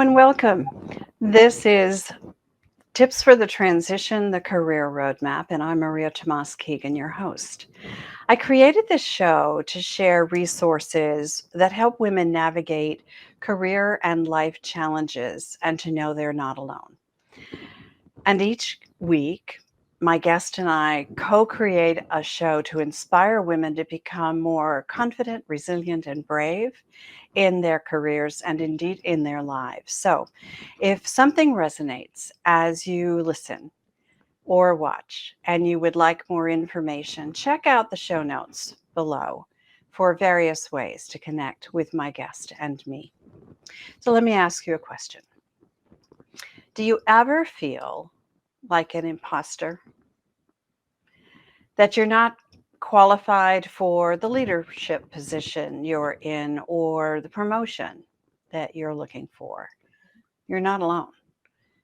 and welcome. This is Tips for the Transition, the Career Roadmap, and I'm Maria Tomás-Keegan, your host. I created this show to share resources that help women navigate career and life challenges and to know they're not alone. And each week, my guest and I co-create a show to inspire women to become more confident, resilient, and brave in their careers and indeed in their lives. So if something resonates as you listen or watch and you would like more information, check out the show notes below for various ways to connect with my guest and me. So let me ask you a question. Do you ever feel like an imposter? That you're not qualified for the leadership position you're in or the promotion that you're looking for? You're not alone.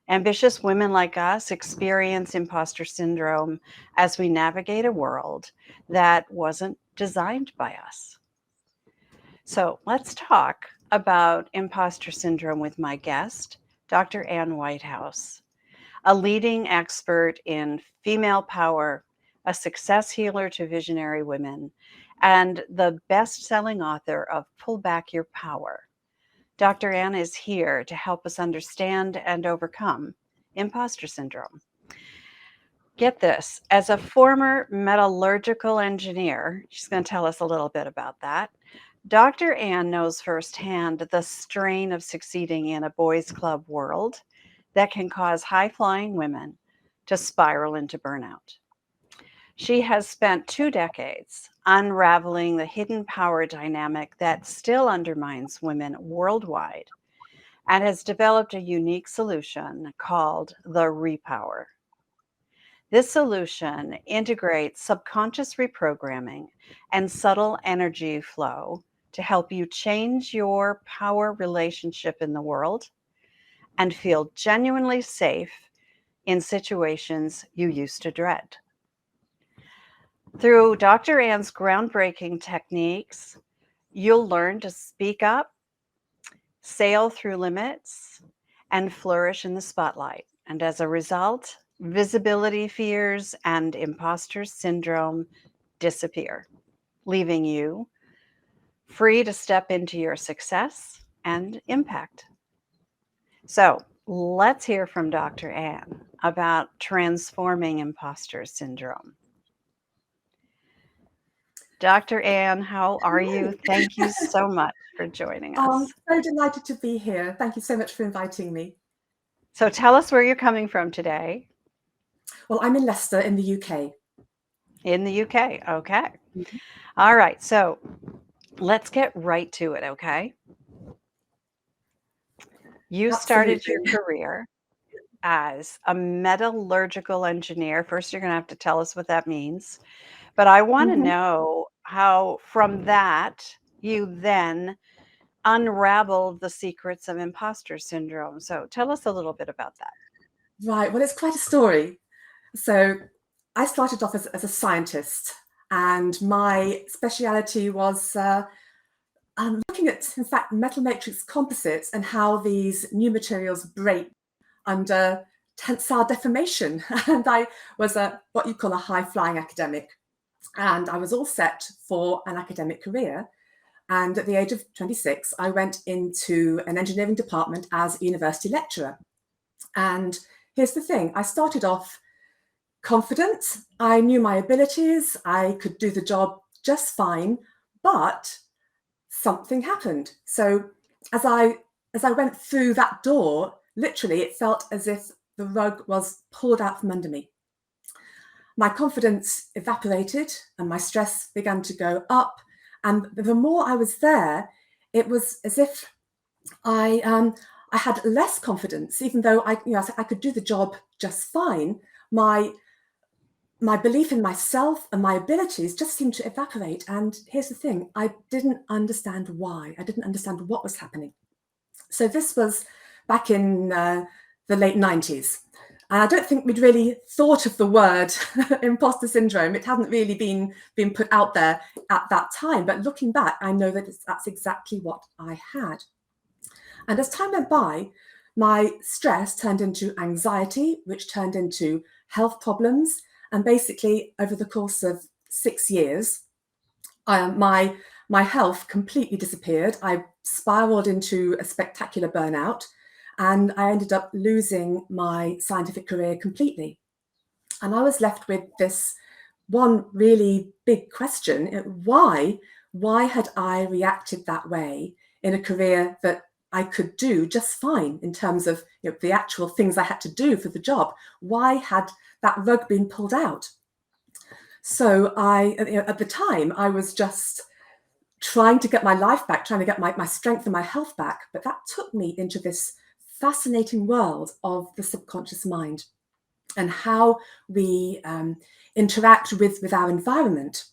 Ambitious women like us experience imposter syndrome as we navigate a world that wasn't designed by us. So let's talk about imposter syndrome with my guest, Dr. Ann Whitehouse, a leading expert in female power, a success healer to visionary women, and the best-selling author of Pull Back Your Power. Dr. Ann is here to help us understand and overcome imposter syndrome. Get this, as a former metallurgical engineer, she's going to tell us a little bit about that. Dr. Ann knows firsthand the strain of succeeding in a boys' club world that can cause high-flying women to spiral into burnout. She has spent 2 decades unraveling the hidden power dynamic that still undermines women worldwide and has developed a unique solution called the REPOWER. This solution integrates subconscious reprogramming and subtle energy flow to help you change your power relationship in the world and feel genuinely safe in situations you used to dread. Through Dr. Ann's groundbreaking techniques, you'll learn to speak up, sail through limits, and flourish in the spotlight. And as a result, visibility fears and imposter syndrome disappear, leaving you free to step into your success and impact. So let's hear from Dr. Ann about transforming imposter syndrome. Dr. Ann, how are you? Thank you so much for joining us. I'm so delighted to be here. Thank you so much for inviting me. So tell us where you're coming from today. Well, I'm in Leicester in the UK. In the UK, okay. All right, so let's get right to it, okay? You started your career as a metallurgical engineer. First, you're going to have to tell us what that means. But I want to know how, from that, you then unraveled the secrets of imposter syndrome. So tell us a little bit about that. Right. Well, it's quite a story. So I started off as a scientist, and my speciality was looking at, in fact, metal matrix composites and how these new materials break under tensile deformation. And I was what you call a high-flying academic. And I was all set for an academic career. And at the age of 26, I went into an engineering department as a university lecturer. And here's the thing, I started off confident. I knew my abilities. I could do the job just fine, but something happened. So as I went through that door, literally, it felt as if the rug was pulled out from under me. My confidence evaporated and my stress began to go up. And the more I was there, it was as if I had less confidence, even though I could do the job just fine. My belief in myself and my abilities just seemed to evaporate. And here's the thing, I didn't understand why. I didn't understand what was happening. So this was back in the late 90s. And I don't think we'd really thought of the word imposter syndrome. It hadn't really been put out there at that time. But looking back, I know that that's exactly what I had. And as time went by, my stress turned into anxiety, which turned into health problems. And basically, over the course of 6 years, my health completely disappeared. I spiraled into a spectacular burnout, and I ended up losing my scientific career completely. And I was left with this one really big question: why had I reacted that way in a career that I could do just fine in terms of the actual things I had to do for the job? Why had that rug been pulled out? So at the time, I was just trying to get my life back, trying to get my strength and my health back. But that took me into this fascinating world of the subconscious mind and how we interact with our environment.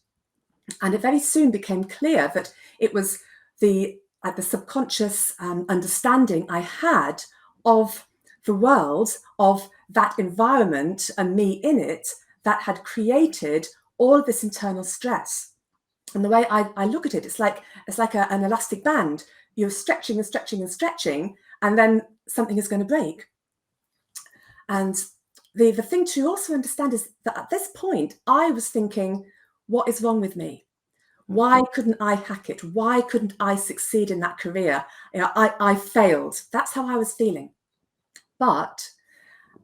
And it very soon became clear that it was the subconscious understanding I had of the world, of that environment and me in it, that had created all of this internal stress. And the way I look at it, it's like an elastic band. You're stretching and stretching and stretching, and then something is going to break. And the thing to also understand is that at this point, I was thinking, what is wrong with me? Why couldn't I hack it? Why couldn't I succeed in that career? I failed. That's how I was feeling. But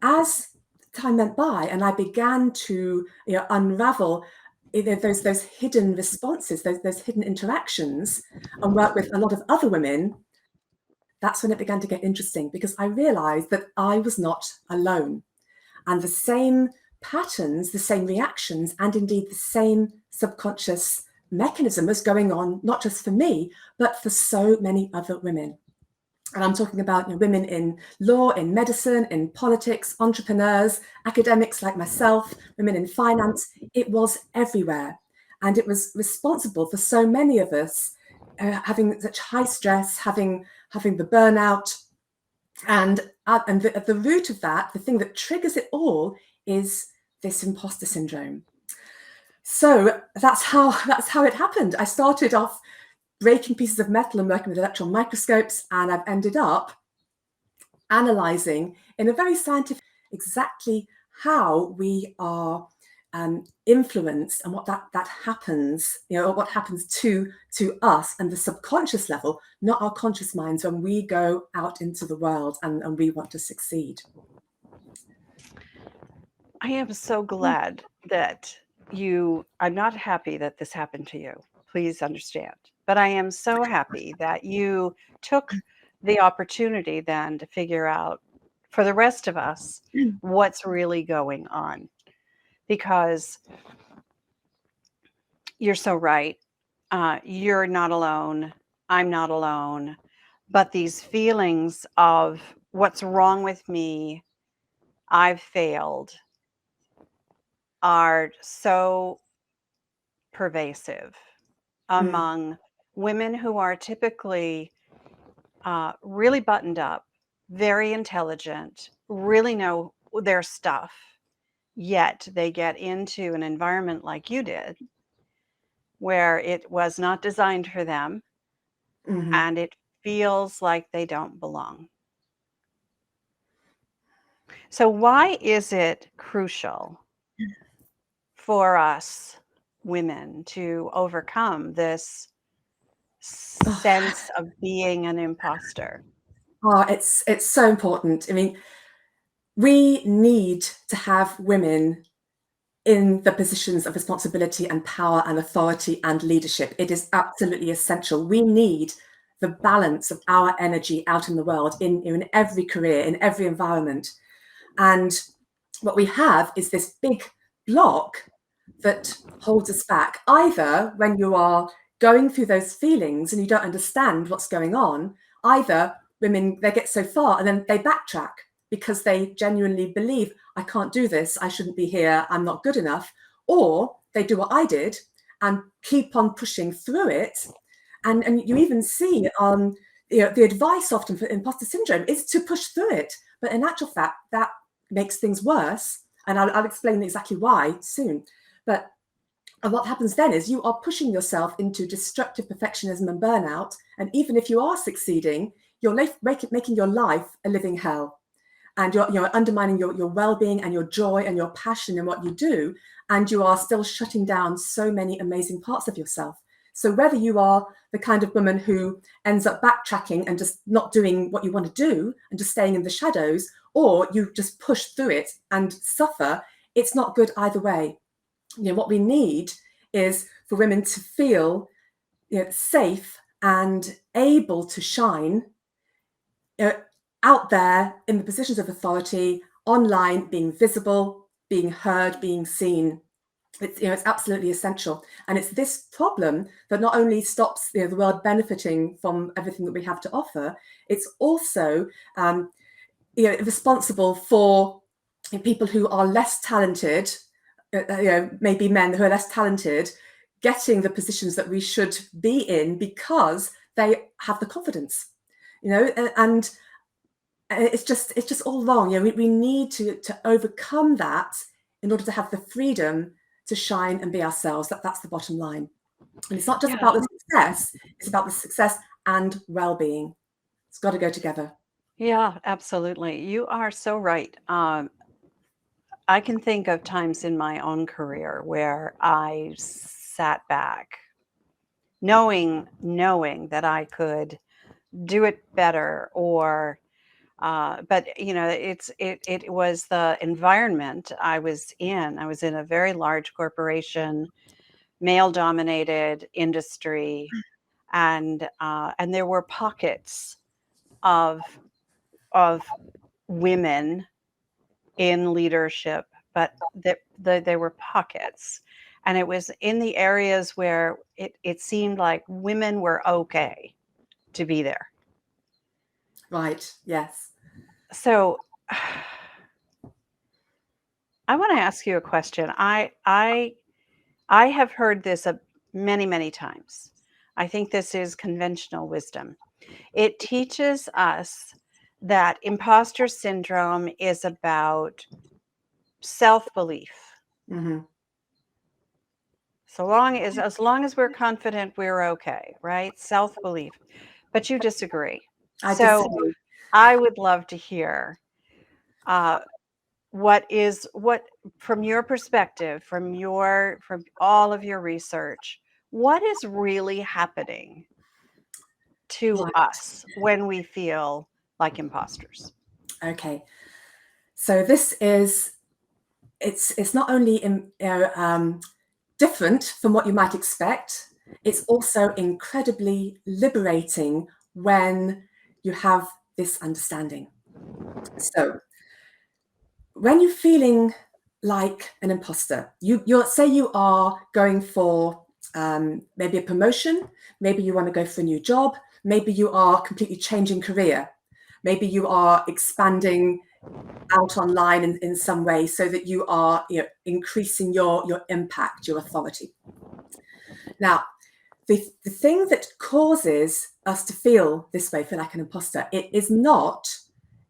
as time went by and I began to unravel those hidden responses, those hidden interactions, and work with a lot of other women, that's when it began to get interesting, because I realized that I was not alone. And the same patterns, the same reactions, and indeed the same subconscious mechanism was going on, not just for me, but for so many other women. And I'm talking about women in law, in medicine, in politics, entrepreneurs, academics like myself, women in finance. It was everywhere. And it was responsible for so many of us having such high stress, having the burnout. And at the root of that, the thing that triggers it all is this imposter syndrome. So that's how it happened. I started off breaking pieces of metal and working with electron microscopes, and I've ended up analyzing in a very scientific exactly how we are influenced and what that happens, or what happens to us and the subconscious level, not our conscious minds, when we go out into the world and we want to succeed. I am so glad that I'm not happy that this happened to you. Please understand. But I am so happy that you took the opportunity then to figure out for the rest of us what's really going on. Because you're so right. You're not alone. I'm not alone. But these feelings of what's wrong with me, I've failed, are so pervasive among women who are typically really buttoned up, very intelligent, really know their stuff, yet they get into an environment like you did, where it was not designed for them, and it feels like they don't belong. So why is it crucial for us women to overcome this sense of being an imposter? Oh, it's so important. I mean, we need to have women in the positions of responsibility and power and authority and leadership. It is absolutely essential. We need the balance of our energy out in the world, in every career, in every environment. And what we have is this big block that holds us back, either when you are going through those feelings and you don't understand what's going on, either women, they get so far and then they backtrack because they genuinely believe, I can't do this, I shouldn't be here, I'm not good enough, or they do what I did and keep on pushing through it. And you even see the advice often for imposter syndrome is to push through it. But in actual fact, that makes things worse. And I'll explain exactly why soon. But what happens then is you are pushing yourself into destructive perfectionism and burnout. And even if you are succeeding, you're making your life a living hell. And you're undermining your well-being and your joy and your passion in what you do. And you are still shutting down so many amazing parts of yourself. So whether you are the kind of woman who ends up backtracking and just not doing what you want to do and just staying in the shadows, or you just push through it and suffer, it's not good either way. What we need is for women to feel safe and able to shine out there in the positions of authority, online, being visible, being heard, being seen. It's absolutely essential. And it's this problem that not only stops the world benefiting from everything that we have to offer, it's also responsible for people who are less talented, maybe men who are less talented, getting the positions that we should be in because they have the confidence, and it's just all wrong. We need to overcome that in order to have the freedom to shine and be ourselves. That's the bottom line. And it's not just about the success, it's about the success and well-being. It's got to go together. Yeah, absolutely. You are so right. I can think of times in my own career where I sat back knowing that I could do it better, or but it was the environment I was in. I was in a very large corporation, male dominated industry, and there were pockets of women in leadership, but there were pockets, and it was in the areas where it seemed like women were okay to be there. Right. Yes. So I want to ask you a question. I have heard this many times. I think this is conventional wisdom. It teaches us that imposter syndrome is about self-belief. Mm-hmm. As long as we're confident, we're okay, right? Self-belief. But you disagree. I So disagree. I would love to hear what from your perspective, from all of your research, what is really happening to Right. us when we feel like imposters? Okay. So this is it's not only different from what you might expect. It's also incredibly liberating when you have this understanding. So when you're feeling like an imposter, you're say you are going for maybe a promotion, maybe you want to go for a new job, maybe you are completely changing career, maybe you are expanding out online in some way so that you are increasing your impact, your authority. Now, the thing that causes us to feel this way, feel like an imposter, it is not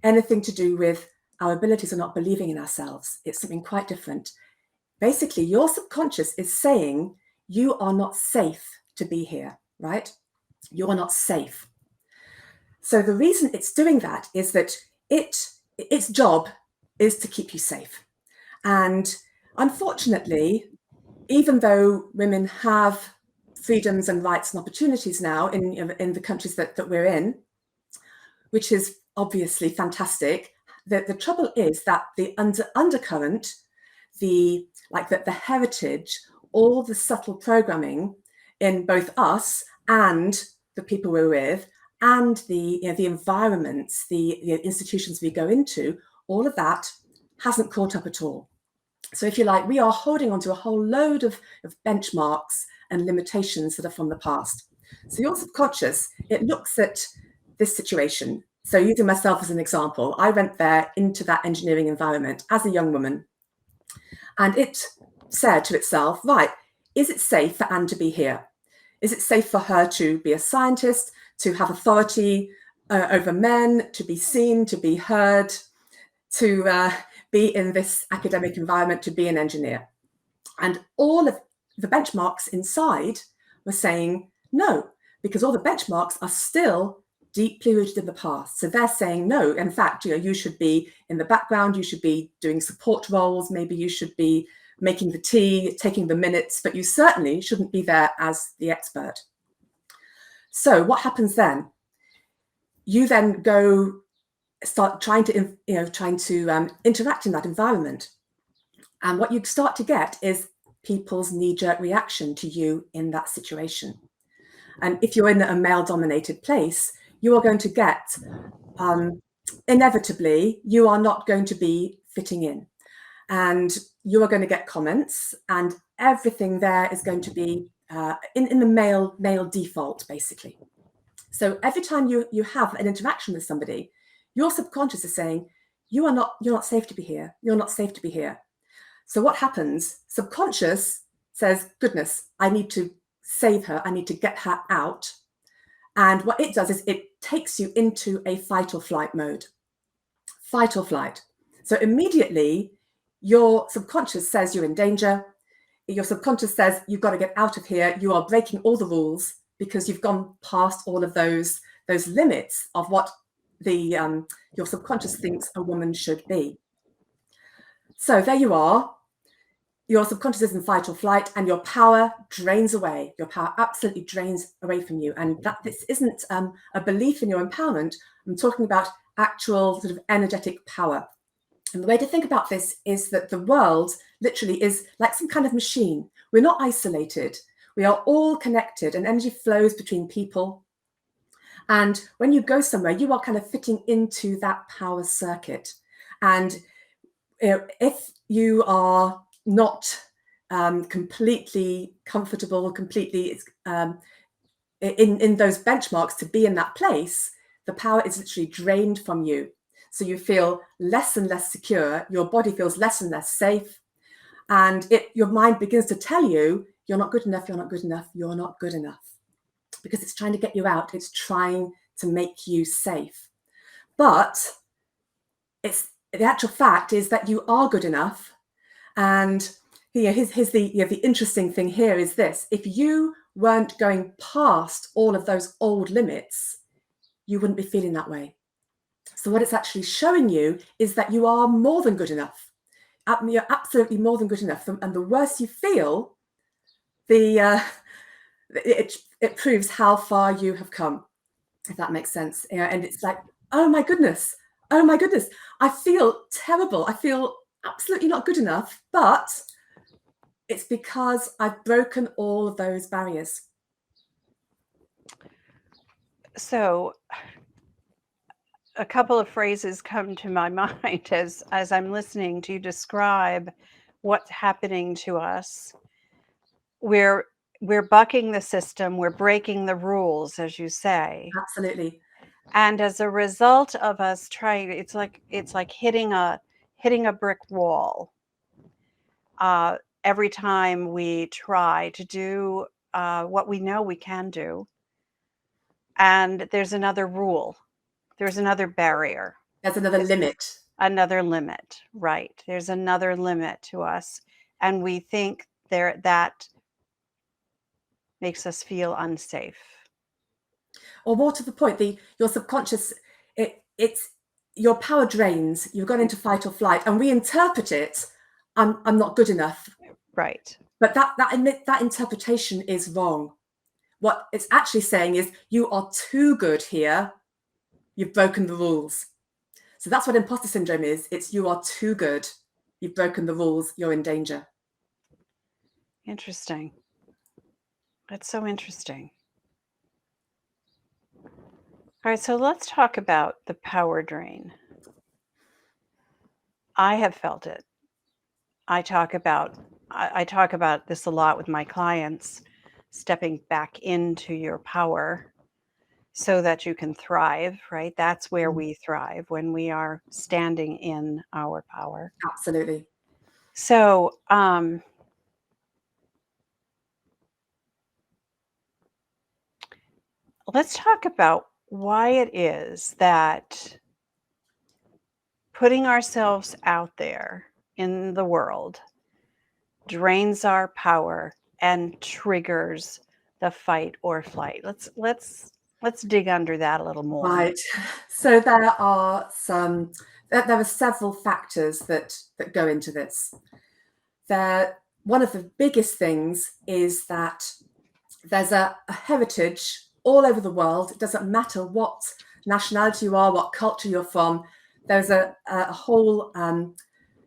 anything to do with our abilities or not believing in ourselves. It's something quite different. Basically, your subconscious is saying you are not safe to be here, right? You are not safe. So the reason it's doing that is that its job is to keep you safe. And unfortunately, even though women have freedoms and rights and opportunities now in the countries that we're in, which is obviously fantastic, the trouble is that the undercurrent, the heritage, all the subtle programming in both us and the people we're with, and the environments, the institutions we go into, all of that hasn't caught up at all. So if you like, we are holding on to a whole load of benchmarks and limitations that are from the past. So your subconscious, it looks at this situation. So using myself as an example, I went there into that engineering environment as a young woman. And it said to itself, right, is it safe for Anne to be here? Is it safe for her to be a scientist, to have authority over men, to be seen, to be heard, to be in this academic environment, to be an engineer? And all of the benchmarks inside were saying no, because all the benchmarks are still deeply rooted in the past. So they're saying, no, in fact, you should be in the background, you should be doing support roles, maybe you should be making the tea, taking the minutes, but you certainly shouldn't be there as the expert. So what happens then? You then go start trying to interact in that environment. And what you start to get is people's knee-jerk reaction to you in that situation. And if you're in a male-dominated place, you are going to get, inevitably, you are not going to be fitting in. And you are going to get comments, and everything there is going to be in the male default, basically. So every time you have an interaction with somebody, your subconscious is saying, you're not safe to be here. You're not safe to be here. So what happens? Subconscious says, goodness, I need to save her. I need to get her out. And what it does is it takes you into a fight or flight mode. Fight or flight. So immediately your subconscious says you're in danger. Your subconscious says you've got to get out of here. You are breaking all the rules because you've gone past all of those limits of what your subconscious thinks a woman should be. So there you are. Your subconscious is in fight or flight, and your power drains away. Your power absolutely drains away from you. And this isn't a belief in your empowerment. I'm talking about actual sort of energetic power. And the way to think about this is that the world literally is like some kind of machine. We're not isolated. We are all connected, and energy flows between people. And when you go somewhere, you are kind of fitting into that power circuit. And if you are not completely comfortable, completely in those benchmarks to be in that place, the power is literally drained from you. So you feel less and less secure, your body feels less and less safe, and your mind begins to tell you, you're not good enough, you're not good enough, you're not good enough. Because it's trying to get you out, it's trying to make you safe. But the actual fact is that you are good enough. And here's the interesting thing here is this: if you weren't going past all of those old limits, you wouldn't be feeling that way. So what it's actually showing you is that you are more than good enough. You're absolutely more than good enough. And the worse you feel, it proves how far you have come, if that makes sense. And it's like, oh my goodness, I feel terrible. I feel absolutely not good enough, but it's because I've broken all of those barriers. So a couple of phrases come to my mind as I'm listening to you describe what's happening to us. We're bucking the system, we're breaking the rules, as you say. Absolutely. And as a result of us trying, it's like hitting a brick wall. Every time we try to do what we know we can do, and there's another rule, there's another barrier. There's another limit. Another limit, right. There's another limit to us. And we think that makes us feel unsafe. Or more to the point, your subconscious, it's your power drains. You've gone into fight or flight, and we interpret it. I'm not good enough. Right. But that interpretation is wrong. What it's actually saying is you are too good here. You've broken the rules. So that's what imposter syndrome is. It's you are too good. You've broken the rules. You're in danger. Interesting. That's so interesting. All right, so let's talk about the power drain. I have felt it. I talk about this a lot with my clients, stepping back into your power so that you can thrive, right? That's where we thrive, when we are standing in our power. Absolutely. So, let's talk about why it is that putting ourselves out there in the world drains our power and triggers the fight or flight. Let's Let's dig under that a little more. Right. So there are several factors that go into this. One of the biggest things is that there's a heritage all over the world. It doesn't matter what nationality you are, what culture you're from. There's a whole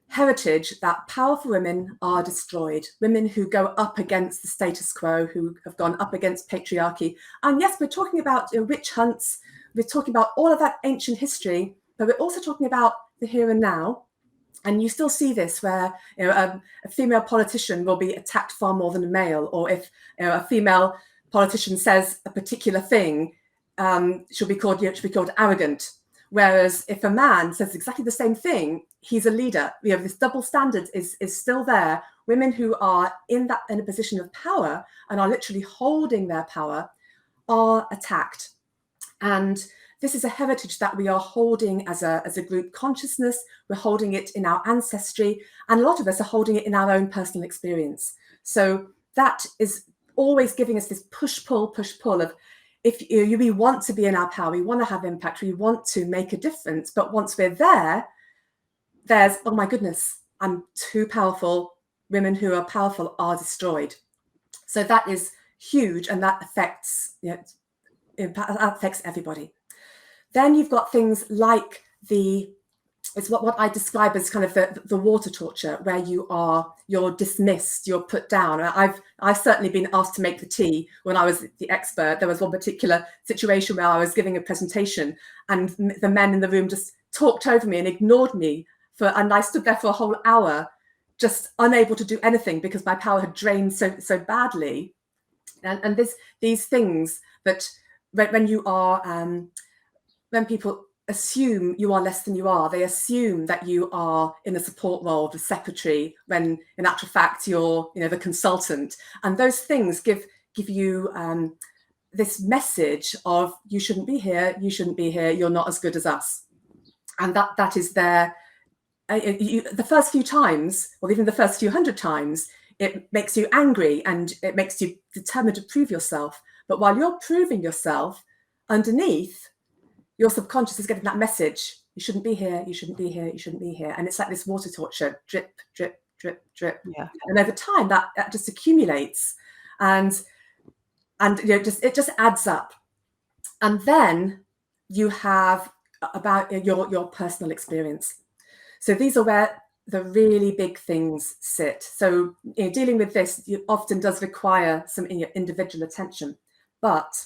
heritage that powerful women are destroyed. Women who go up against the status quo, who have gone up against patriarchy. And yes, we're talking about witch hunts. We're talking about all of that ancient history, but we're also talking about the here and now. And you still see this where a female politician will be attacked far more than a male, or if a female politician says a particular thing, she'll be called arrogant. Whereas if a man says exactly the same thing, he's a leader. This double standard is still there. Women who are in a position of power and are literally holding their power are attacked. And this is a heritage that we are holding as a group consciousness. We're holding it in our ancestry, and a lot of us are holding it in our own personal experience. So that is always giving us this push-pull of, if we want to be in our power, we want to have impact, we want to make a difference, but once we're there, there's, oh my goodness, I'm too powerful. Women who are powerful are destroyed. So that is huge, and that affects everybody. Then you've got things like it's what I describe as kind of the water torture, where you're dismissed, you're put down. I've certainly been asked to make the tea when I was the expert. There was one particular situation where I was giving a presentation, and the men in the room just talked over me and ignored me and I stood there for a whole hour, just unable to do anything because my power had drained so badly. And these things that when people assume you are less than you are, they assume that you are in a support role, the secretary, when in actual fact you're the consultant. And those things give you this message of, you shouldn't be here, you're not as good as us. And that is there. The first few times, or even the first few hundred times, it makes you angry and it makes you determined to prove yourself. But while you're proving yourself, underneath, your subconscious is getting that message: you shouldn't be here, you shouldn't be here, you shouldn't be here. And it's like this water torture, drip, drip, drip, drip. Yeah. And over time, that just accumulates, and it just adds up. And then you have about your personal experience. So these are where the really big things sit. So dealing with this often does require some individual attention. But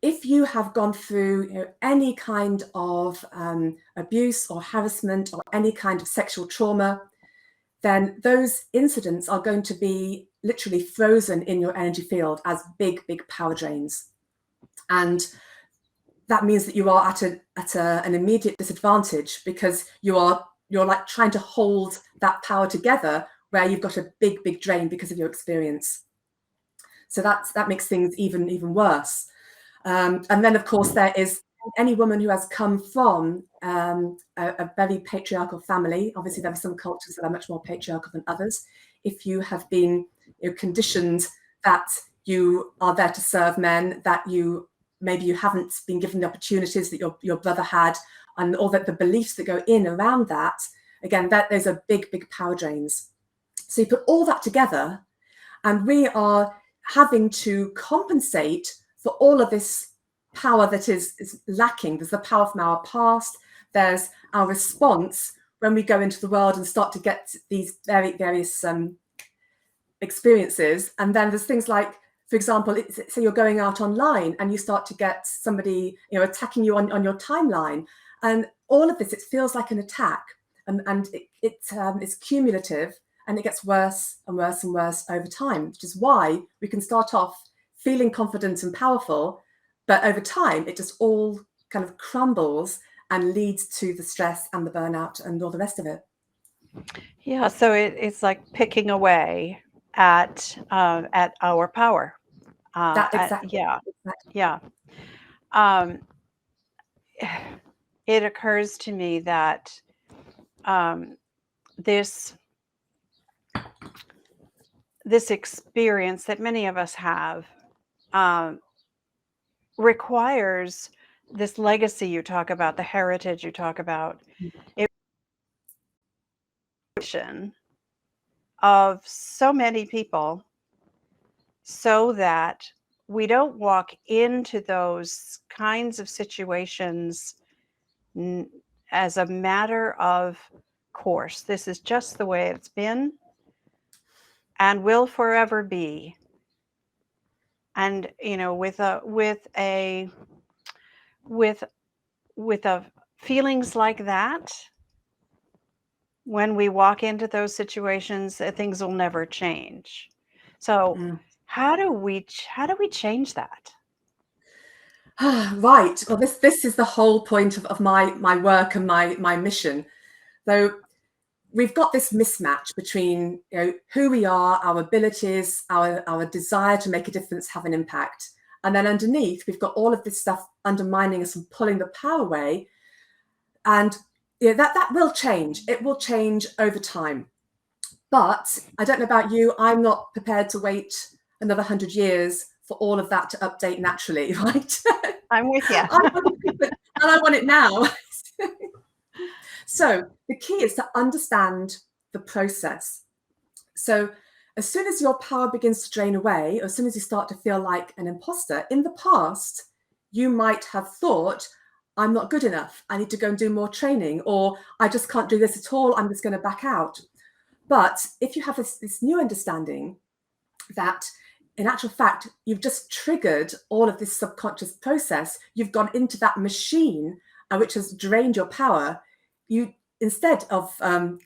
if you have gone through any kind of abuse or harassment or any kind of sexual trauma, then those incidents are going to be literally frozen in your energy field as big, big power drains. And that means that you are at an immediate disadvantage, because you're like trying to hold that power together where you've got a big, big drain because of your experience. So that makes things even worse. And then, of course, there is any woman who has come from a very patriarchal family. Obviously, there are some cultures that are much more patriarchal than others. If you have been conditioned that you are there to serve men, that maybe you haven't been given the opportunities that your brother had, and all that the beliefs that go in around that, again, there's a big, big power drains. So you put all that together, and we are having to compensate for all of this power that is lacking. There's the power from our past. There's our response when we go into the world and start to get these various experiences. And then there's things like, for example, say you're going out online and you start to get somebody attacking you on your timeline. And all of this, it feels like an attack. And it's cumulative, and it gets worse and worse and worse over time, which is why we can start off feeling confident and powerful, but over time it just all kind of crumbles and leads to the stress and the burnout and all the rest of it. Yeah, so it's like picking away at our power. Exactly. Yeah. It occurs to me that this experience that many of us have requires this legacy you talk about, the heritage you talk about, of so many people, so that we don't walk into those kinds of situations as a matter of course. This is just the way it's been and will forever be. And with feelings like that, when we walk into those situations, things will never change. So how do we change that? Right. Well, this is the whole point of my work and my mission. So we've got this mismatch between who we are, our abilities, our desire to make a difference, have an impact, and then underneath we've got all of this stuff undermining us and pulling the power away. And that will change. It will change over time. But I don't know about you, I'm not prepared to wait another 100 years for all of that to update naturally, right? I'm with you. I want it now. So the key is to understand the process. So as soon as your power begins to drain away, or as soon as you start to feel like an imposter, in the past, you might have thought, I'm not good enough, I need to go and do more training, or I just can't do this at all, I'm just going to back out. But if you have this new understanding that in actual fact, you've just triggered all of this subconscious process, you've gone into that machine which has drained your power, you, instead of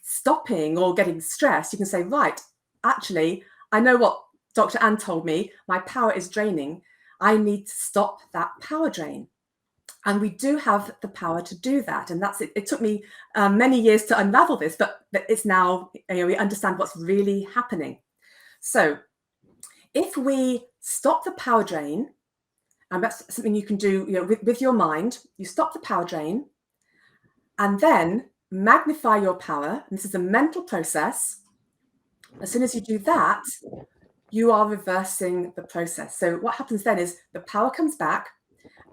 stopping or getting stressed, you can say, right, actually, I know what Dr. Ann told me, my power is draining. I need to stop that power drain. And we do have the power to do that. And that's it. It took me many years to unravel this, but it's now, we understand what's really happening. So if we stop the power drain, and that's something you can do with your mind, you stop the power drain and then magnify your power. And this is a mental process. As soon as you do that, you are reversing the process. So what happens then is the power comes back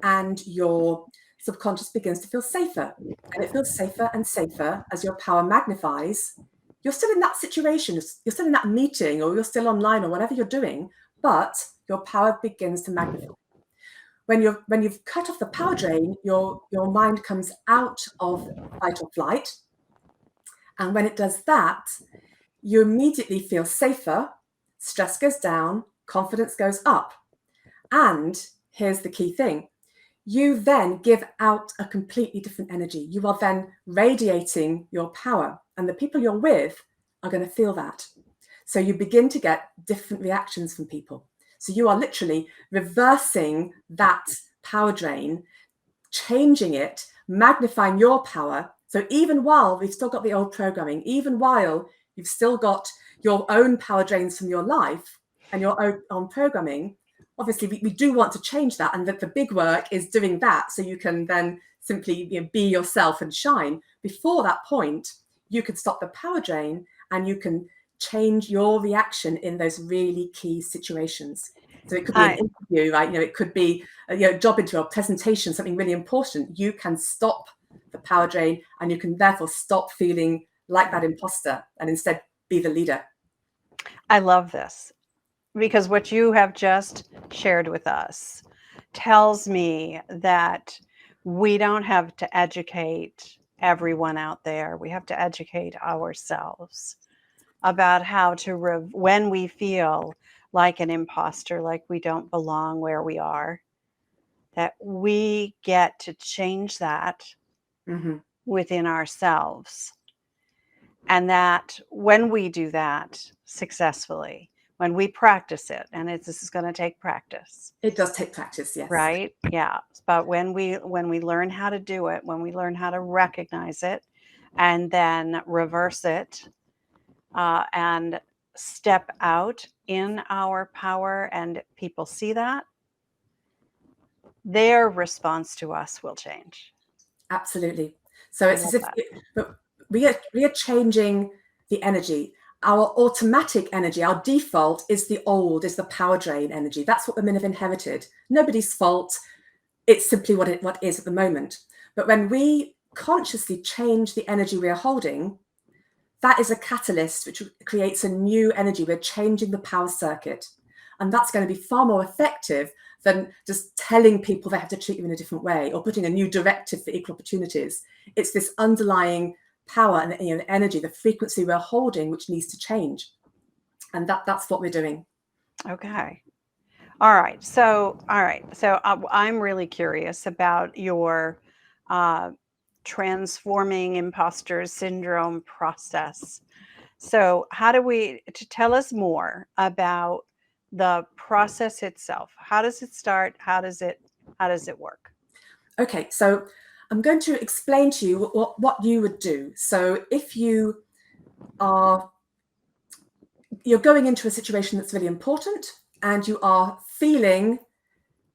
and your subconscious begins to feel safer. And it feels safer and safer as your power magnifies. You're still in that situation, you're still in that meeting, or you're still online, or whatever you're doing, but your power begins to magnify. When you've cut off the power drain, your mind comes out of fight or flight. And when it does that, you immediately feel safer, stress goes down, confidence goes up. And here's the key thing. You then give out a completely different energy. You are then radiating your power, and the people you're with are going to feel that. So you begin to get different reactions from people. So you are literally reversing that power drain, changing it, magnifying your power. So even while we've still got the old programming, even while you've still got your own power drains from your life and your own programming, obviously we do want to change that, and that the big work is doing that so you can then simply be yourself and shine. Before that point, you can stop the power drain and you can change your reaction in those really key situations. So it could be an interview, right? It could be a job interview or presentation, something really important. You can stop the power drain and you can therefore stop feeling like that imposter and instead be the leader. I love this, because what you have just shared with us tells me that we don't have to educate everyone out there. We have to educate ourselves about how to, when we feel like an imposter, like we don't belong where we are, that we get to change that within ourselves. And that when we do that successfully, when we practice it, and this is going to take practice. It does take practice, yes. Right? Yeah. But when we learn how to do it, when we learn how to recognize it and then reverse it, and step out in our power, and people see that, their response to us will change. Absolutely. So it's as if we are changing the energy. Our automatic energy, our default is the power drain energy. That's what women have inherited. Nobody's fault. it's simply what is at the moment. But when we consciously change the energy we are holding, that is a catalyst which creates a new energy. We're changing the power circuit. And that's going to be far more effective than just telling people they have to treat you in a different way or putting a new directive for equal opportunities. It's this underlying power and energy, the frequency we're holding, which needs to change. And that's what we're doing. Okay. All right. So, I'm really curious about your transforming imposter syndrome process. So, to tell us more about the process itself? How does it start? How does it work? Okay, so I'm going to explain to you what you would do. So if you're going into a situation that's really important and you are feeling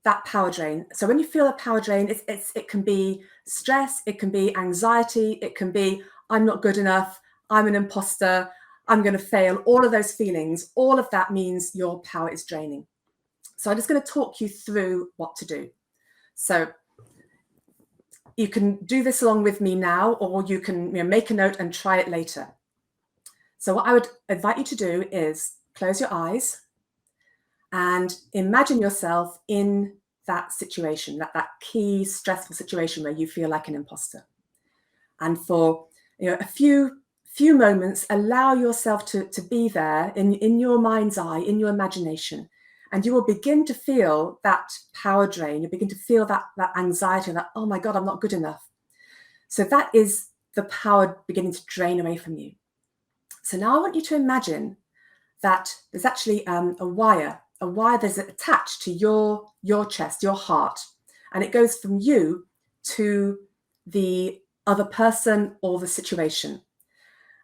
that power drain. So when you feel a power drain, it can be stress, it can be anxiety, it can be I'm not good enough, I'm an imposter, I'm going to fail. All of those feelings, all of that means your power is draining. So I'm just going to talk you through what to do. So you can do this along with me now, or you can make a note and try it later. So what I would invite you to do is close your eyes and imagine yourself in that situation, that key stressful situation where you feel like an imposter. And for a few moments, allow yourself to be there in your mind's eye, in your imagination. And you will begin to feel that power drain. You begin to feel that anxiety, that, oh my God, I'm not good enough. So that is the power beginning to drain away from you. So now I want you to imagine that there's actually a wire that's attached to your chest, your heart, and it goes from you to the other person or the situation.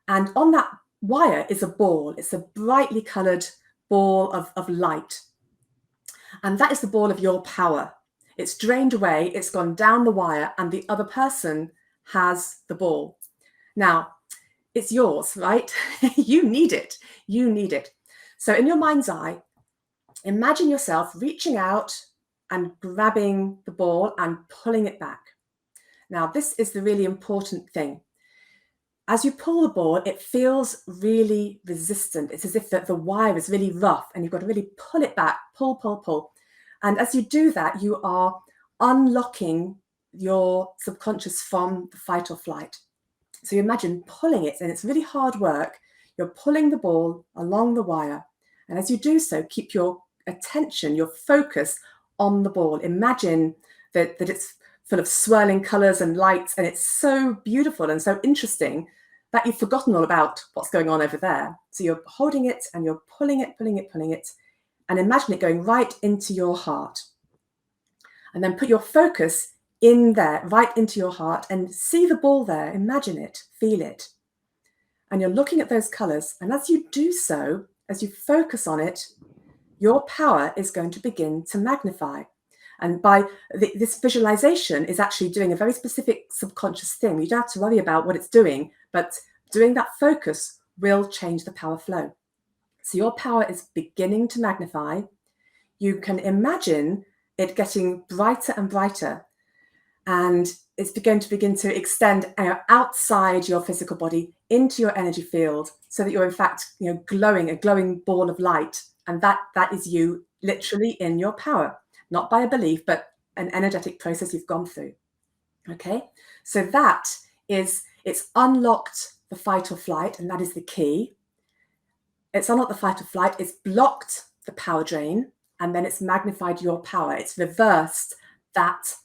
And on that wire is a ball. It's a brightly colored ball of light. And that is the ball of your power. It's drained away, it's gone down the wire, and the other person has the ball. Now, it's yours, right? You need it. You need it. So in your mind's eye, imagine yourself reaching out and grabbing the ball and pulling it back. Now, this is the really important thing. As you pull the ball, it feels really resistant. It's as if the wire is really rough and you've got to really pull it back, pull, pull, pull. And as you do that, you are unlocking your subconscious from the fight or flight. So you imagine pulling it, and it's really hard work. You're pulling the ball along the wire. And as you do so, keep your attention, your focus on the ball. Imagine that it's full of swirling colors and lights, and it's so beautiful and so interesting that you've forgotten all about what's going on over there. So you're holding it and you're pulling it, pulling it, pulling it, and imagine it going right into your heart. And then put your focus in there, right into your heart, and see the ball there. Imagine it, feel it. And you're looking at those colors. And as you do so, as you focus on it, your power is going to begin to magnify. And by this visualization is actually doing a very specific subconscious thing. You don't have to worry about what it's doing, but doing that focus will change the power flow. So your power is beginning to magnify. You can imagine it getting brighter and brighter. And it's going to begin to extend outside your physical body into your energy field, so that you're in fact glowing, a glowing ball of light. And that is you literally in your power, not by a belief, but an energetic process you've gone through. Okay, so that is, it's unlocked the fight or flight, and that is the key. It's unlocked the fight or flight, it's blocked the power drain, and then it's magnified your power. It's reversed that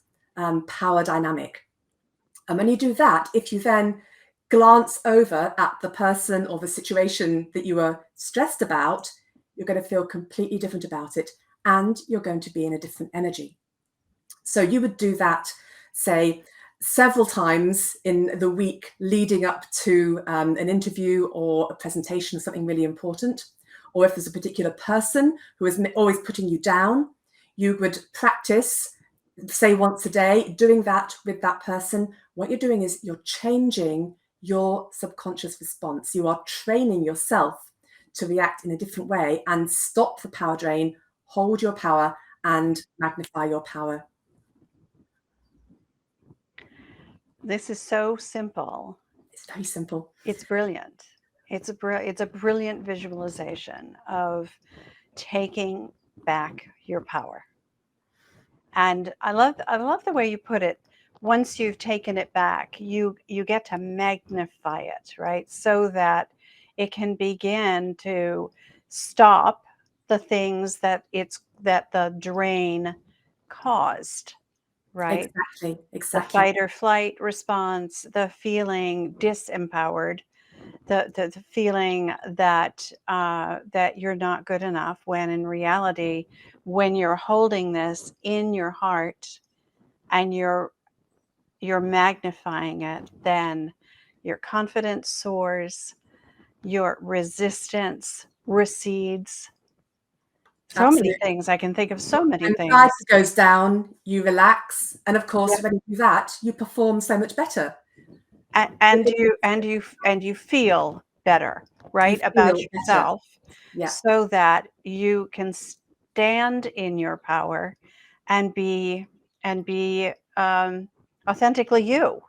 power dynamic. And when you do that, if you then glance over at the person or the situation that you were stressed about, you're going to feel completely different about it, and you're going to be in a different energy. So you would do that, say, several times in the week leading up to an interview or a presentation of something really important. Or if there's a particular person who is always putting you down, you would practice, say once a day, doing that with that person. What you're doing is you're changing your subconscious response. You are training yourself to react in a different way and stop the power drain, hold your power, and magnify your power. This is so simple. It's very simple. It's brilliant. It's a brilliant visualization of taking back your power. And I love the way you put it. Once you've taken it back, you get to magnify it, right? So that it can begin to stop the things that the drain caused, right? Exactly. The Exactly. fight or flight response, the feeling disempowered, the feeling that that you're not good enough, when in reality, when you're holding this in your heart and you're magnifying it, then your confidence soars, your resistance recedes. So many Absolutely. things. I can think of so many Anxiety things. goes down, you relax, and of course, Yep. when you do that, you perform so much better. And you feel better, You right, about feel better. yourself, Yeah, so that you can stand in your power and be authentically you.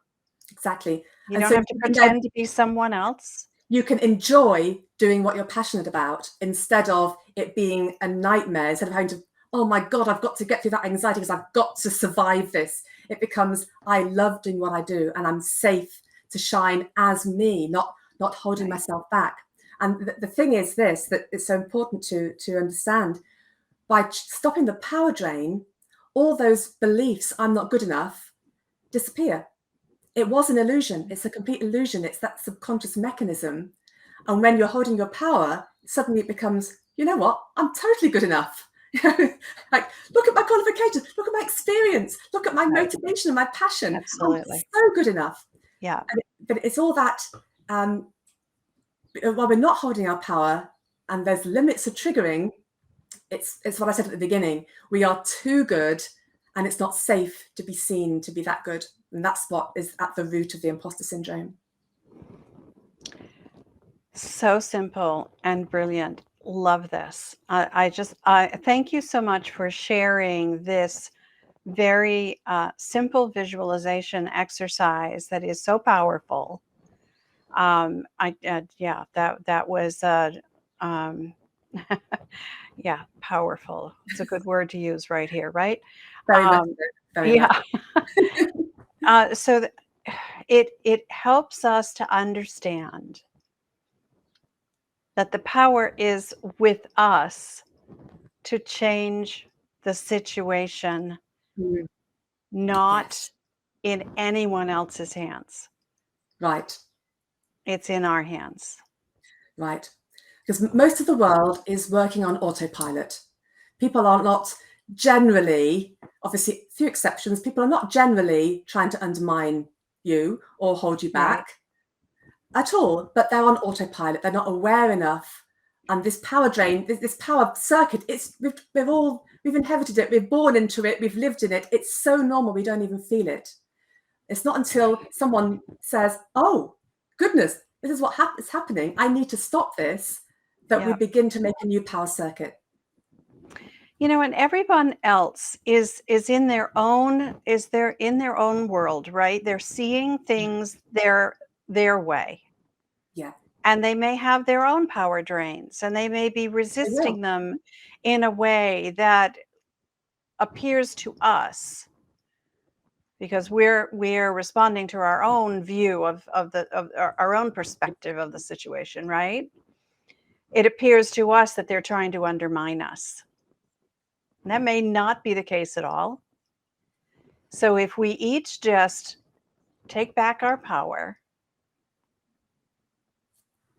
exactly. You And don't so have to you can then pretend to be someone else. you can enjoy doing what you're passionate about instead of it being a nightmare, instead of having to, oh my God, I've got to get through that anxiety because I've got to survive this. It becomes, I love doing what I do and I'm safe to shine as me, not holding Right. myself back. And the thing is this, that it's so important to understand. By stopping the power drain, all those beliefs, I'm not good enough, disappear. It was an illusion. It's a complete illusion. It's that subconscious mechanism. And when you're holding your power, suddenly it becomes, you know what? I'm totally good enough. Like, look at my qualifications, look at my experience, look at my Right. motivation and my passion. I'm Absolutely. so good enough. Yeah. But it's all that while we're not holding our power and there's limits of triggering, it's what I said at the beginning. We are too good and it's not safe to be seen to be that good. And that's what is at the root of the imposter syndrome. So simple and brilliant. Love this. I thank you so much for sharing this very simple visualization exercise that is so powerful. Yeah, that was um, yeah, powerful. It's a good word to use right here, right? Very much Um, so. Very yeah. much. So it helps us to understand that the power is with us to change the situation, Mm, not yes. in anyone else's hands. Right. It's in our hands. Right. Because most of the world is working on autopilot. People are not generally, obviously, few exceptions, people are not generally trying to undermine you or hold you Right. back at all, but they're on autopilot. They're not aware enough. And this power drain, this power circuit, we've inherited it, we're born into it, we've lived in it. It's so normal, we don't even feel it. It's not until someone says, oh, goodness, this is what is happening. I need to stop this, that we Yeah. begin to make a new power circuit. And everyone else is in their own world, right? They're seeing things their way. Yeah, And they may have their own power drains, and they may be they will. resisting them in a way that appears to us, because we're responding to our own view of our own perspective of the situation, right? It appears to us that they're trying to undermine us. And that may not be the case at all. So if we each just take back our power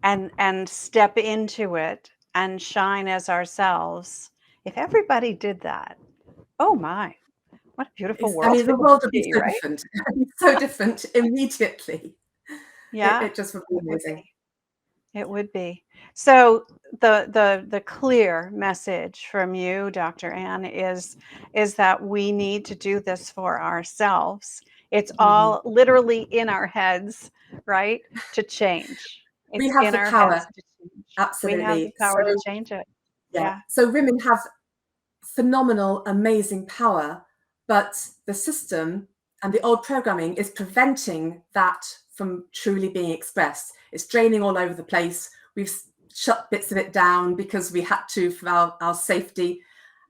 and step into it and shine as ourselves, if everybody did that, oh my, what a beautiful I world mean, it the would world would be be, so right? different. It would be so different immediately. Yeah, It just would be it would amazing. be. It would be. So the clear message from you, Dr. Ann, is that we need to do this for ourselves. It's Mhm. all literally in our heads, right? To change. We It's have in the our power, heads to change. We have the absolutely. power to So, change it. yeah. Yeah. So women have phenomenal, amazing power, but the system And the old programming is preventing that from truly being expressed. It's draining all over the place. We've shut bits of it down because we had to for our safety.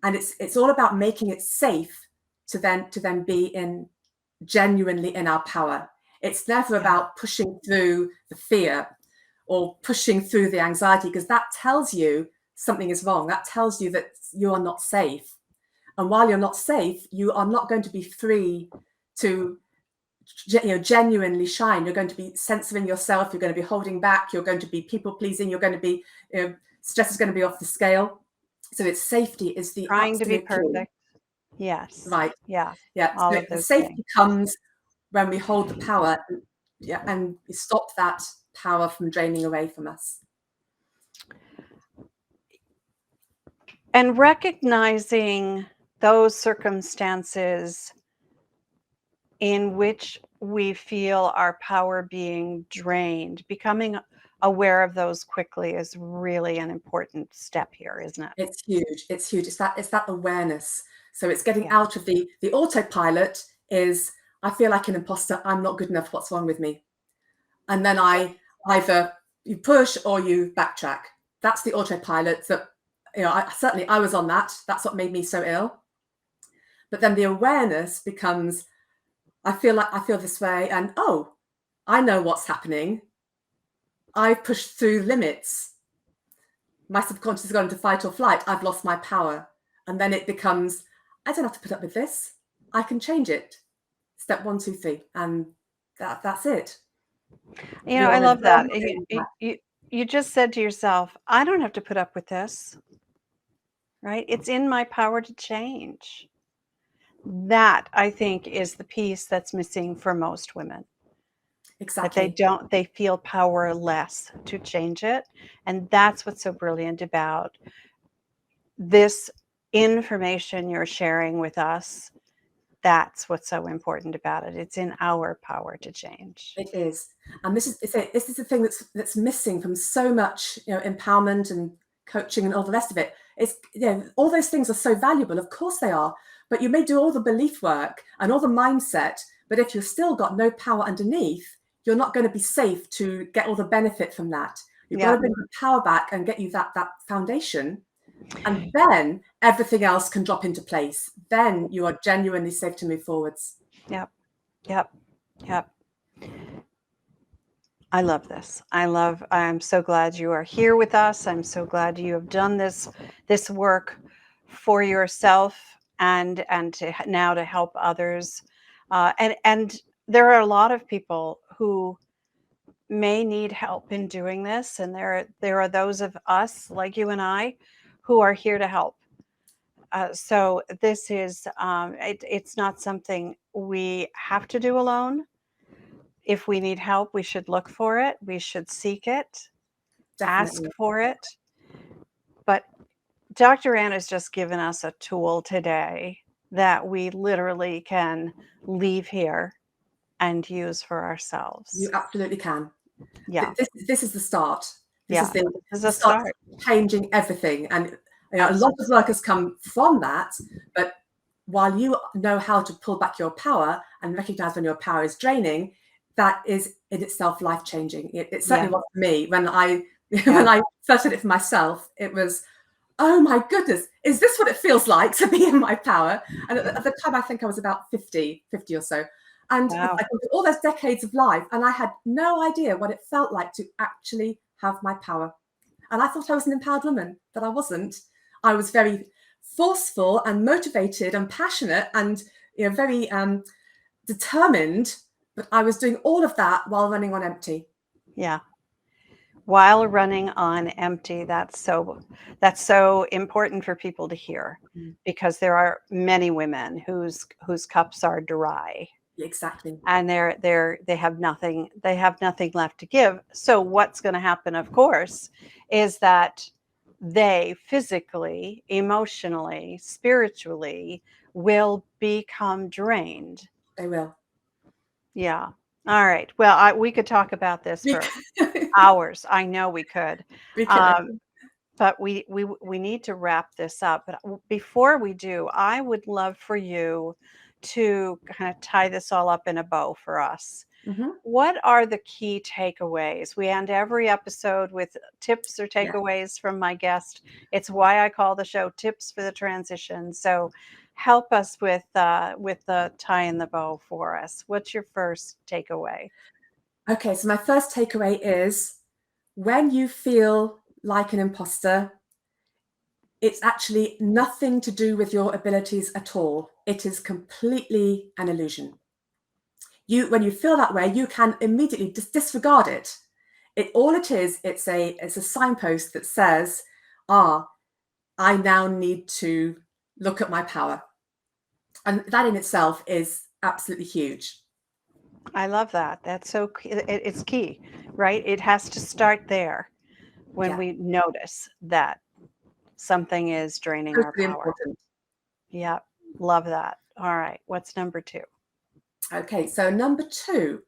And it's all about making it safe to then be in genuinely in our power. It's never about pushing through the fear or pushing through the anxiety, because that tells you something is wrong. That tells you that you are not safe. And while you're not safe, you are not going to be free to genuinely shine. You're going to be censoring yourself. You're going to be holding back. You're going to be people pleasing. You're going to be, stress is going to be off the scale. So it's safety is the Trying to be absolute key. perfect. Yes. Right. Yeah. Yeah. All So of the those safety things. comes when we hold the power, and we stop that power from draining away from us. And recognizing those circumstances in which we feel our power being drained, becoming aware of those quickly is really an important step here, isn't it? It's huge. It's huge. It's that awareness. So it's getting Yeah. out of the autopilot is, I feel like an imposter. I'm not good enough. What's wrong with me? And then either you push or you backtrack. That's the autopilot that, certainly I was on that. That's what made me so ill. But then the awareness becomes, I feel this way, and oh, I know what's happening. I've pushed through limits. My subconscious has gone into fight or flight. I've lost my power. And then it becomes, I don't have to put up with this. I can change it. Step 1, 2, 3. And that's it. I love that. You just said to yourself, I don't have to put up with this, right? It's in my power to change. That, I think, is the piece that's missing for most women. Exactly. That they feel powerless to change it. And that's what's so brilliant about this information you're sharing with us. That's what's so important about it. It's in our power to change. It is. And this is the thing that's missing from so much, empowerment and coaching and all the rest of it. It's, all those things are so valuable. Of course they are. But you may do all the belief work and all the mindset, but if you've still got no power underneath, you're not going to be safe to get all the benefit from that. You've got to bring the power back and get you that foundation. And then everything else can drop into place. Then you are genuinely safe to move forwards. Yep. I love this. I'm so glad you are here with us. I'm so glad you have done this work for yourself and now to help others. And there are a lot of people who may need help in doing this. And there are those of us like you and I who are here to help. So this is, it's not something we have to do alone. If we need help, we should look for it. We should seek it, Definitely. ask for it. But Dr. Ann has just given us a tool today that we literally can leave here and use for ourselves. You absolutely can. Yeah. This is the start. This is a start. Changing everything. And a lot of work has come from that. But while you know how to pull back your power and recognize when your power is draining, that is in itself life-changing. It certainly was for me. When I first did it for myself, it was, oh my goodness, is this what it feels like to be in my power? And at the time, I think I was about 50 or so. And I think all those decades of life, and I had no idea what it felt like to actually have my power. And I thought I was an empowered woman, but I wasn't. I was very forceful and motivated and passionate and very determined, but I was doing all of that while running on empty. Yeah. While running on empty, that's so important for people to hear, because there are many women whose cups are dry. Exactly. And they have nothing left to give. So what's going to happen, of course, is that they physically, emotionally, spiritually will become drained. They will. Yeah. All right. Well, we could talk about this for hours. I know we could. But we need to wrap this up. But before we do, I would love for you to kind of tie this all up in a bow for us, Mhm. what are the key takeaways? We end every episode with tips or Yeah. takeaways from my guest. It's why I call the show Tips for the Transition. So help us with the tie in the bow for us. What's your first takeaway? Okay, so my first takeaway is when you feel like an imposter, it's actually nothing to do with your abilities at all. It is completely an illusion. When you feel that way, you can immediately disregard it. All it is, it's a signpost that says, I now need to look at my power. And that in itself is absolutely huge. I love that. That's so it's key, right? It has to start there when Yeah, we notice that something is draining our totally power. important. Yeah, love that. All right, what's number 2? Okay, so number 2,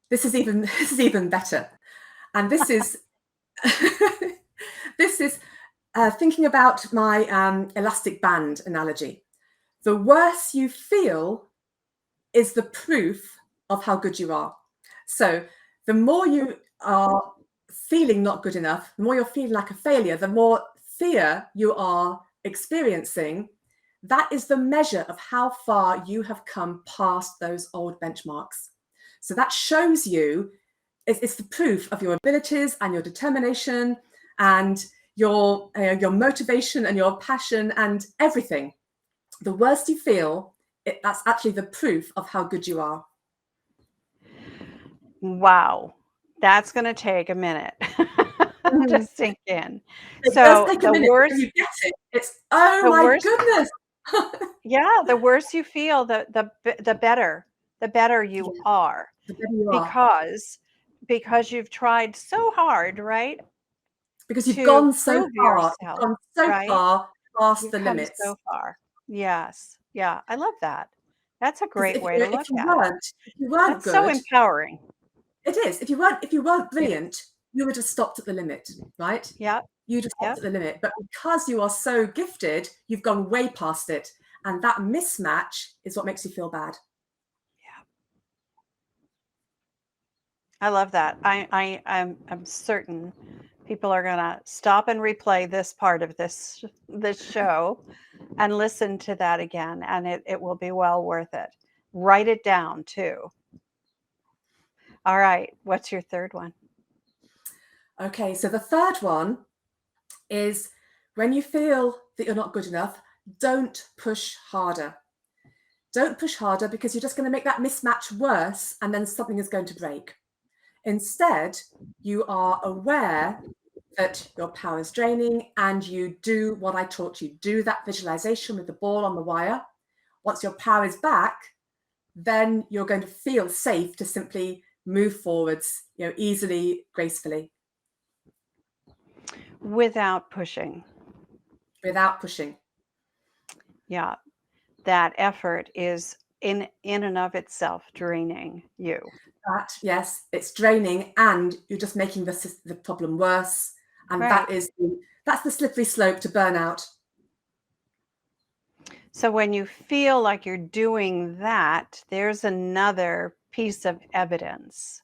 this is even better. And this is this is thinking about my elastic band analogy. The worse you feel is the proof of how good you are. So the more you are feeling not good enough, the more you're feeling like a failure, the more fear you are experiencing, that is the measure of how far you have come past those old benchmarks. So that shows you, it's the proof of your abilities and your determination and your motivation and your passion and everything. The worse you feel, that's actually the proof of how good you are. Wow. That's going to take a minute to sink in. It does So take a minute, but when you get it, it's, oh the my worse, goodness. yeah, the worse you feel, the better you Yeah, are, the better you are. because you've tried so hard, right, Because you've to gone so prove far, you've yourself, gone so right? far past You've the come limits. so far. Yes. Yeah, I love that. That's a Because great way to look at it. if you weren't That's so good, empowering. it is. If you weren't It brilliant, is. you would have stopped at the limit, right? Yep. You just stopped Yep. at the limit. But because you are so gifted, you've gone way past it. And that mismatch is what makes you feel bad. Yeah. I love that. I'm certain people are gonna stop and replay this part of this show and listen to that again, and it will be well worth it. Write it down too. All right, what's your third one? Okay, so the third one is when you feel that you're not good enough, don't push harder. Don't push harder because you're just going to make that mismatch worse and then something is going to break. Instead, you are aware that your power is draining and you do what I taught you. Do that visualization with the ball on the wire. Once your power is back, then you're going to feel safe to simply move forwards, easily, gracefully, Without pushing. without pushing. Yeah, that effort is in and of itself draining you. That, yes, it's draining and you're just making the problem worse. And Right. that's the slippery slope to burnout. So when you feel like you're doing that, there's another piece of evidence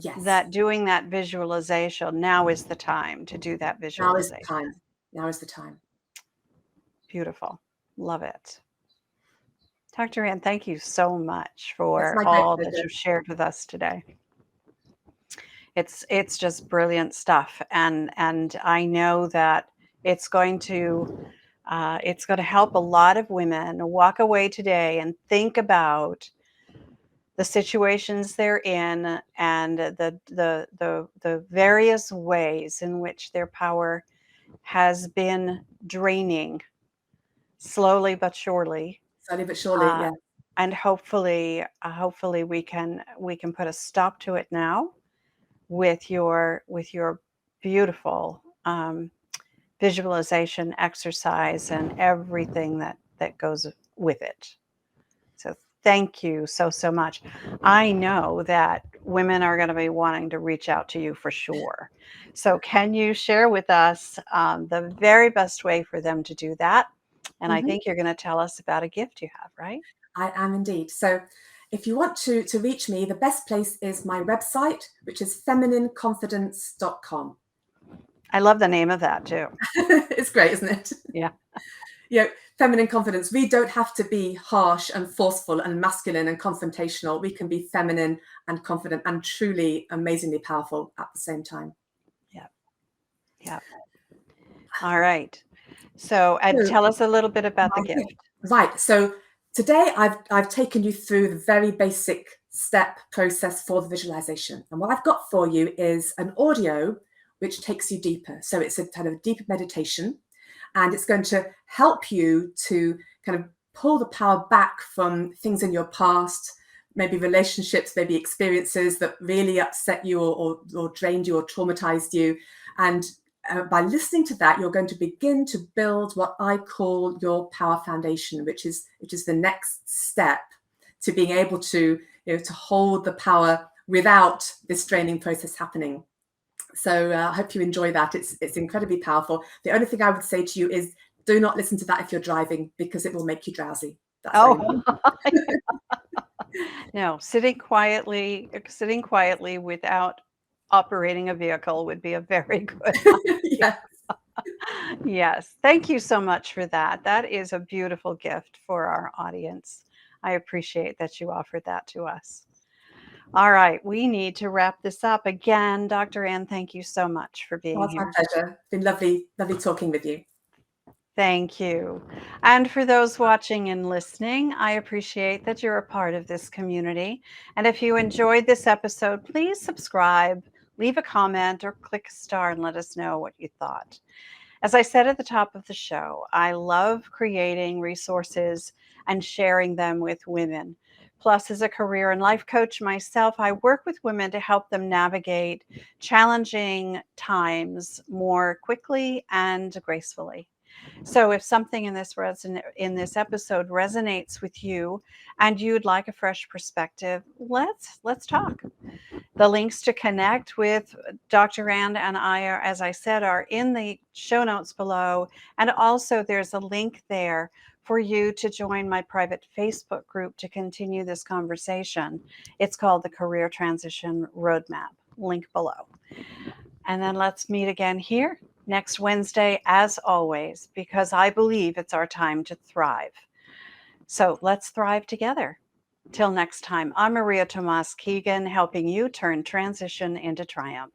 Yes, that doing that visualization, now is the time to do that now is the visualization. time. Now is the time. Beautiful. Love it. Dr. Ann, thank you so much It's for my great all that pleasure. you've shared with us today. It's just brilliant stuff, and I know that it's going to help a lot of women walk away today and think about the situations they're in and the various ways in which their power has been draining slowly but surely. Slowly but surely, uh, yeah. and hopefully we can put a stop to it now with your beautiful visualization exercise and everything that goes with it. So thank you so much. I know that women are going to be wanting to reach out to you for sure. So can you share with us the very best way for them to do that? And I Mhm. think you're going to tell us about a gift you have, right? I am indeed. So if you want to reach me, the best place is my website, which is feminineconfidence.com. I love the name of that too. It's great, isn't it? Yeah. You know, feminine confidence, we don't have to be harsh and forceful and masculine and confrontational. We can be feminine and confident and truly amazingly powerful at the same time. Yeah. Yeah. All right. So tell us a little bit about the gift. Right. So today I've taken you through the very basic step process for the visualization. And what I've got for you is an audio which takes you deeper. So it's a kind of deeper meditation, and it's going to help you to kind of pull the power back from things in your past, maybe relationships, maybe experiences that really upset you or drained you or traumatized you. And by listening to that, you're going to begin to build what I call your power foundation, which is the next step to being able to, to hold the power without this draining process happening. So I hope you enjoy that. It's incredibly powerful. The only thing I would say to you is do not listen to that if you're driving, because it will make you drowsy. That's No, sitting quietly without operating a vehicle would be a very good Yes. Yes. Thank you so much for that. That is a beautiful gift for our audience. I appreciate that you offered that to us. All right, we need to wrap this up. Again, Dr. Ann, thank you so much for being It's here. my pleasure. It's been lovely talking with you. Thank you. And for those watching and listening, I appreciate that you're a part of this community. And if you enjoyed this episode, please subscribe, leave a comment, or click a star and let us know what you thought. As I said at the top of the show, I love creating resources and sharing them with women. Plus, as a career and life coach myself, I work with women to help them navigate challenging times more quickly and gracefully. So if something in this episode resonates with you and you'd like a fresh perspective, let's talk. The links to connect with Dr. Ann and I are, as I said, are in the show notes below. And also there's a link there for you to join my private Facebook group to continue this conversation. It's called the Career Transition Roadmap, link below. And then let's meet again here next Wednesday, as always, because I believe it's our time to thrive. So let's thrive together. Till next time, I'm Maria Tomás-Keegan, helping you turn transition into triumph.